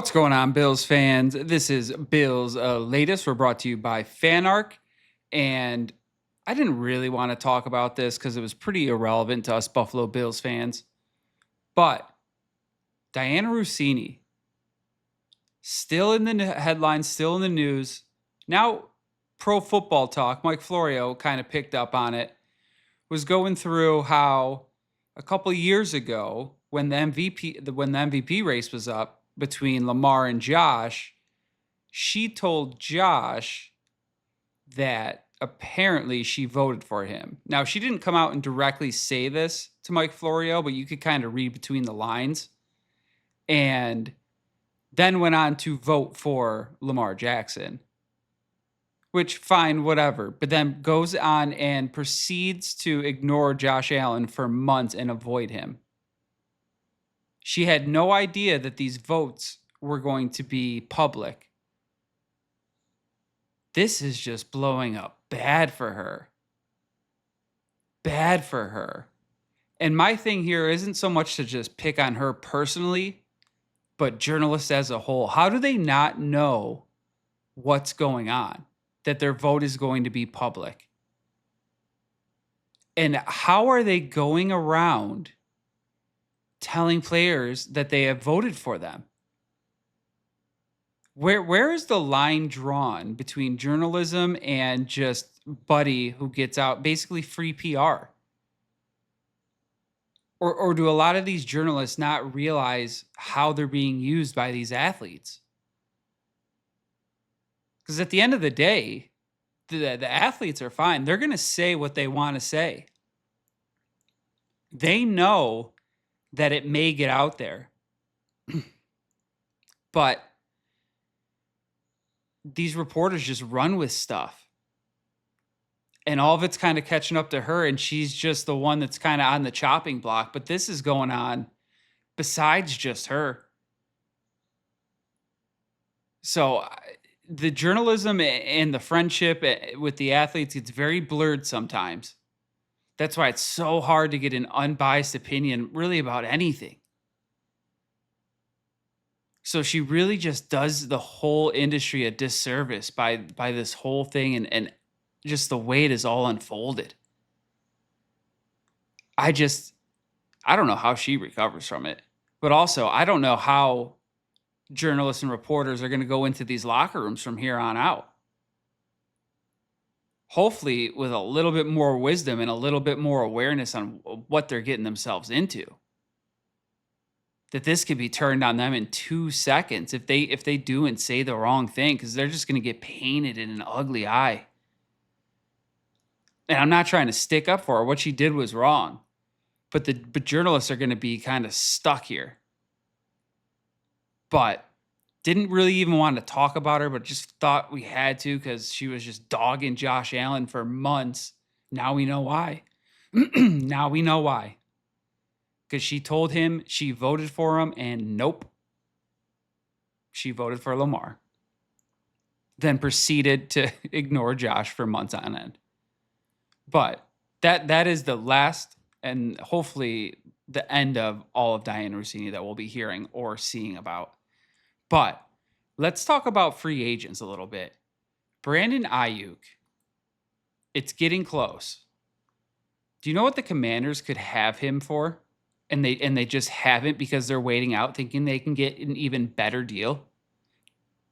What's going on, Bills fans? This is Bills latest. We're brought to you by FanArc, and I didn't really want to talk about this because it was pretty irrelevant to us Buffalo Bills fans. But Diana Rossini, still in the headlines, still in the news. Now, Pro Football Talk, Mike Florio kind of picked up on it, was going through how a couple years ago when the MVP race was up between Lamar and Josh, she told Josh that apparently she voted for him. Now, she didn't come out and directly say this to Mike Florio, but you could kind of read between the lines. And then went on to vote for Lamar Jackson, which fine, whatever. But then goes on and proceeds to ignore Josh Allen for months and avoid him. She had no idea that these votes were going to be public. This is just blowing up bad for her. Bad for her. And my thing here isn't so much to just pick on her personally, but journalists as a whole. How do they not know what's going on? That their vote is going to be public? And how are they going around telling players that they have voted for them? Where is the line drawn between journalism and just Buddy who gets out basically free PR? Or do a lot of these journalists not realize how they're being used by these athletes? Because at the end of the day, the athletes are fine. They're going to say what they want to say. They know that it may get out there. But these reporters just run with stuff. And all of it's kind of catching up to her, and she's just the one that's kind of on the chopping block. But this is going on besides just her. So the journalism and the friendship with the athletes, it's very blurred sometimes. That's why it's so hard to get an unbiased opinion really about anything. So she really just does the whole industry a disservice by this whole thing and just the way it is all unfolded. I don't know how she recovers from it. But also, I don't know how journalists and reporters are going to go into these locker rooms from here on out. Hopefully with a little bit more wisdom and a little bit more awareness on what they're getting themselves into. That this could be turned on them in 2 seconds if they do and say the wrong thing, because they're just going to get painted in an ugly eye. And I'm not trying to stick up for her. What she did was wrong. But journalists are going to be kind of stuck here. But didn't really even want to talk about her, but just thought we had to because she was just dogging Josh Allen for months. Now we know why. Now we know why. Because she told him she voted for him, and nope. She voted for Lamar. Then proceeded to ignore Josh for months on end. But that is the last and hopefully the end of all of Diana Rossini that we'll be hearing or seeing about. But let's talk about free agents a little bit. Brandon Ayuk, it's getting close. Do you know what the Commanders could have him for? And they just haven't because they're waiting out, thinking they can get an even better deal.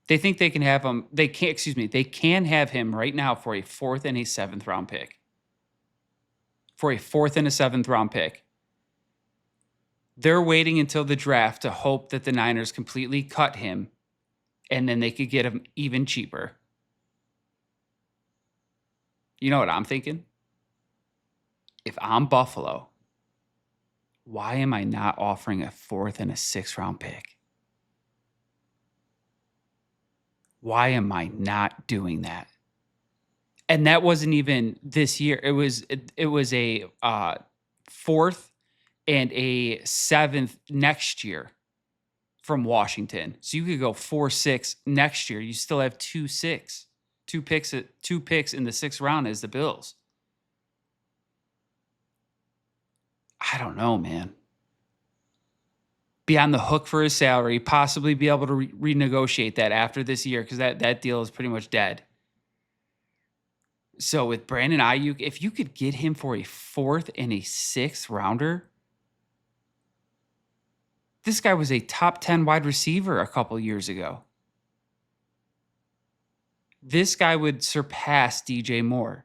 They think they can have him. They can have him right now for a 4th and a 7th round pick. For a 4th and a 7th round pick. They're waiting until the draft to hope that the Niners completely cut him, and then they could get him even cheaper. You know what I'm thinking? If I'm Buffalo, why am I not offering a 4th and a 6th round pick? Why am I not doing that? And that wasn't even this year. It was a 4th and a 7th next year from Washington. So you could go 4-6 next year. You still have 2-6. Two picks in the 6th round as the Bills. I don't know, man. be on the hook for his salary, possibly be able to renegotiate that after this year because that deal is pretty much dead. So with Brandon Ayuk, if you could get him for a 4th and a 6th rounder, this guy was a top 10 wide receiver a couple years ago. This guy would surpass DJ Moore.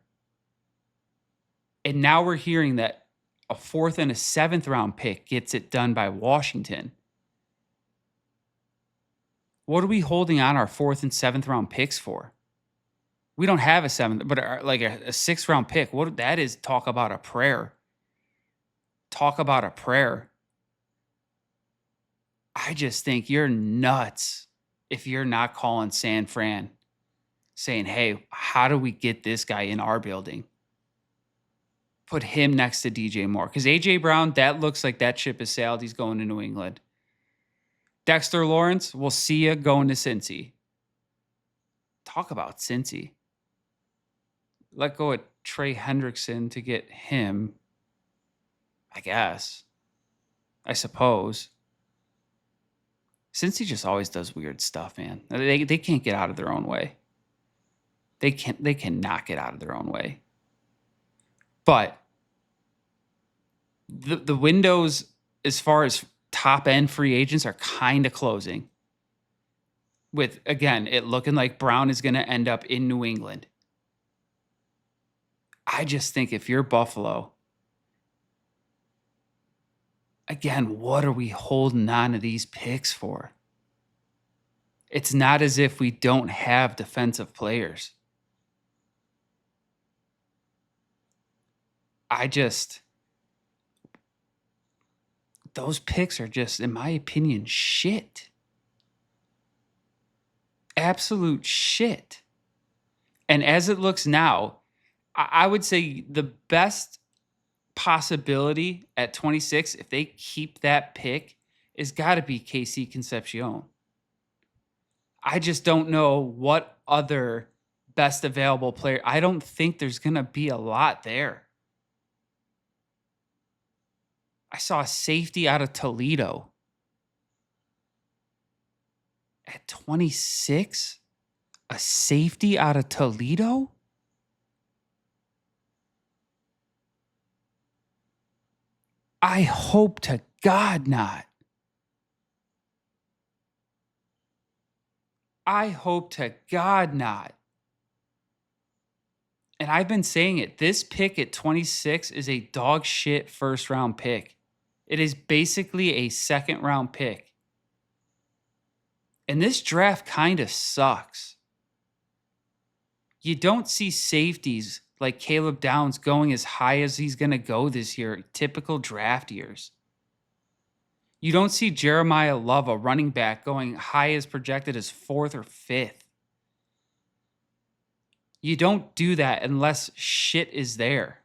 And now we're hearing that a 4th and a 7th round pick gets it done by Washington. What are we holding on our 4th and 7th round picks for? We don't have a 7th, but like a 6th round pick. What that is, talk about a prayer. Talk about a prayer. I just think you're nuts if you're not calling San Fran saying, hey, how do we get this guy in our building? Put him next to DJ Moore. Because A.J. Brown, that looks like that ship is sailed. He's going to New England. Dexter Lawrence, we'll see you going to Cincy. Talk about Cincy. Let go of Trey Hendrickson to get him, I guess. I suppose. Cincy just always does weird stuff, man. They can't get out of their own way. They cannot get out of their own way. But the windows as far as top end free agents are kind of closing. With, again, it looking like Brown is going to end up in New England. I just think if you're Buffalo, again, what are we holding on to these picks for? It's not as if we don't have defensive players. Those picks are just, in my opinion, shit. Absolute shit. And as it looks now, I would say the best possibility at 26, if they keep that pick, is got to be KC Concepcion. I just don't know what other best available player. I don't think there's going to be a lot there. I saw a safety out of Toledo at 26. A safety out of Toledo? I hope to God not. I hope to God not. And I've been saying it. This pick at 26 is a dog shit first round pick. It is basically a second round pick. And this draft kind of sucks. You don't see safeties like Caleb Downs going as high as he's going to go this year, typical draft years. You don't see Jeremiah Love, a running back, going high as projected as 4th or 5th. You don't do that unless shit is there.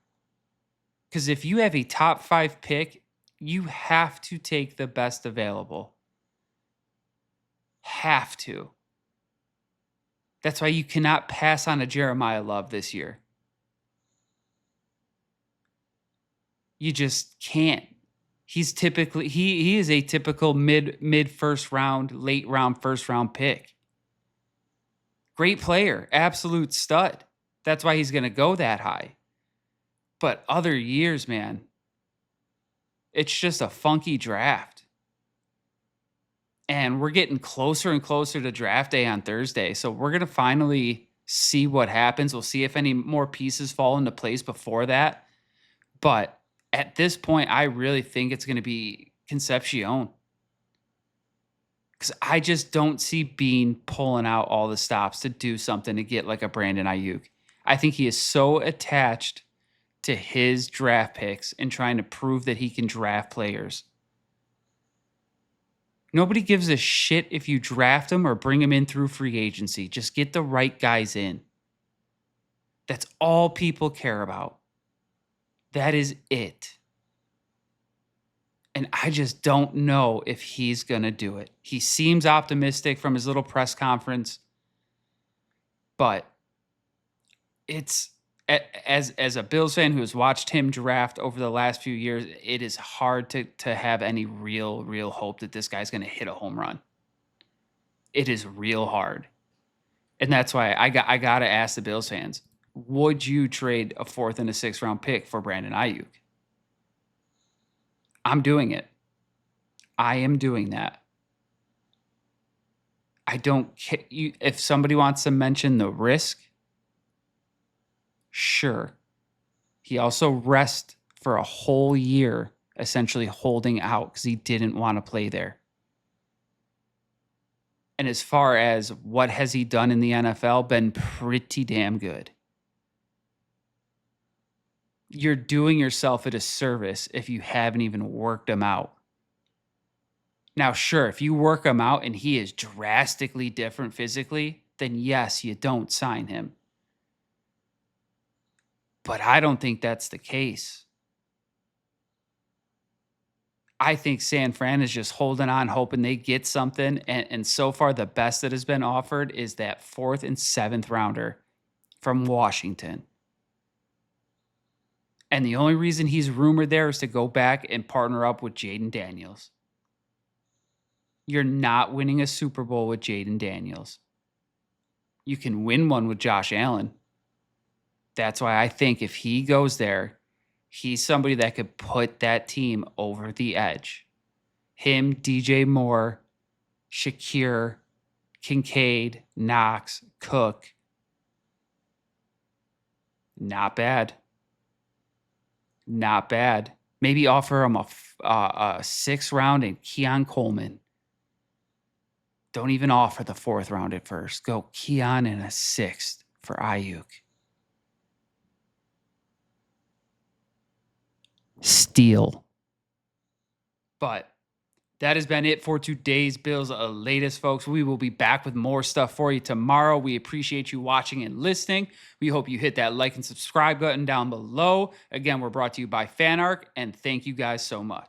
Because if you have a top 5 pick, you have to take the best available. Have to. That's why you cannot pass on a Jeremiah Love this year. You just can't. He's typically he is a typical mid first round, late round, first round pick. Great player, absolute stud. That's why he's going to go that high. But other years, man, it's just a funky draft. And we're getting closer and closer to draft day on Thursday. So we're going to finally see what happens. We'll see if any more pieces fall into place before that. But at this point, I really think it's going to be Concepcion. Because I just don't see Bean pulling out all the stops to do something to get like a Brandon Ayuk. I think he is so attached to his draft picks and trying to prove that he can draft players. Nobody gives a shit if you draft them or bring them in through free agency. Just get the right guys in. That's all people care about. That is it. And I just don't know if he's going to do it. He seems optimistic from his little press conference. But As a Bills fan who has watched him draft over the last few years, it is hard to have any real hope that this guy's going to hit a home run. It is real hard. And that's why I got to ask the Bills fans, would you trade a 4th and a 6th round pick for Brandon Ayuk? I'm doing it. I am doing that. I don't care. If somebody wants to mention the risk, sure. He also rested for a whole year, essentially holding out because he didn't want to play there. And as far as what has he done in the NFL, been pretty damn good. You're doing yourself a disservice if you haven't even worked him out. Now, sure, if you work him out and he is drastically different physically, then yes, you don't sign him. But I don't think that's the case. I think San Fran is just holding on, hoping they get something. And so far, the best that has been offered is that 4th and 7th rounder from Washington. And the only reason he's rumored there is to go back and partner up with Jaden Daniels. You're not winning a Super Bowl with Jaden Daniels. You can win one with Josh Allen. That's why I think if he goes there, he's somebody that could put that team over the edge. Him, DJ Moore, Shakir, Kincaid, Knox, Cook. Not bad. Not bad. Maybe offer him a 6th round and Keon Coleman. Don't even offer the 4th round at first. Go Keon and a 6th for Ayuk. Steal. But that has been it for today's Bills latest, folks. We will be back with more stuff for you tomorrow. We appreciate you watching and listening. We hope you hit that like and subscribe button down below. Again, we're brought to you by FanArc, and thank you guys so much.